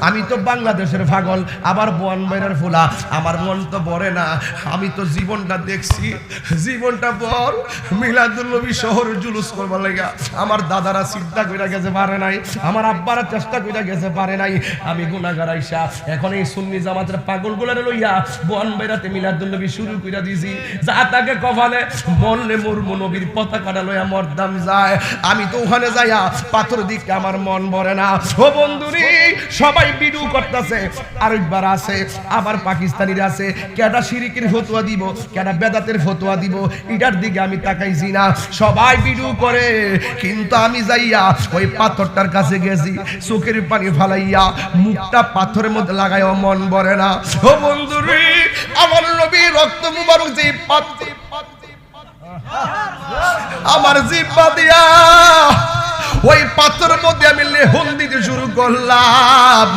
আমি তো বাংলাদেশের পাগল, আবার বোয়ান বাইরের ফুলা, আমার মন তো ভরে না। আমি তো জীবনটা দেখছি, জীবনটা বর মিলাদুল নবী শহর জুলুস করবার লাগা আমার দাদারা চিন্তা কইরা গেছে পারে নাই, আমার আব্বারা চেষ্টা কইরা গেছে পারে নাই। আমি গুনাহগার আইসা এখন এই সুন্নি জামাতের পাগলগুলারে লইয়া বোয়ান বাইরাতে মিলাদুল নবী শুরু কইরা দিছি। যা তাকে কপালে মরলে মরমু নবীর পতাকাটা লইয়া মরদাম যায়। আমি তো ওখানে যাইয়া পাথর দিকে আমার মন ভরে না। ও বন্ধুরি, সবাই ভিডিও করতেছে, আরেকবার আছে আবার পাকিস্তানিরা আছে, কেডা শিরিকের ফতোয়া দিব, কেডা বেদাতের ফতোয়া দিব, এটার দিকে আমি তাকাইছি না। সবাই ভিডিও করে, কিন্তু আমি যাইয়া ওই পাথরটার কাছে গেছি, চোখের পানি ফালাইয়া মুখটা পাথরের মধ্যে লাগাইও মন ভরে না। ও বন্ধুরি, আমার নবীর রক্ত মুবারক যে পাথর আমার জিহ্বা দিয়া ওই পাথরের মধ্যে আমি লেহন দিতে শুরু করলাম।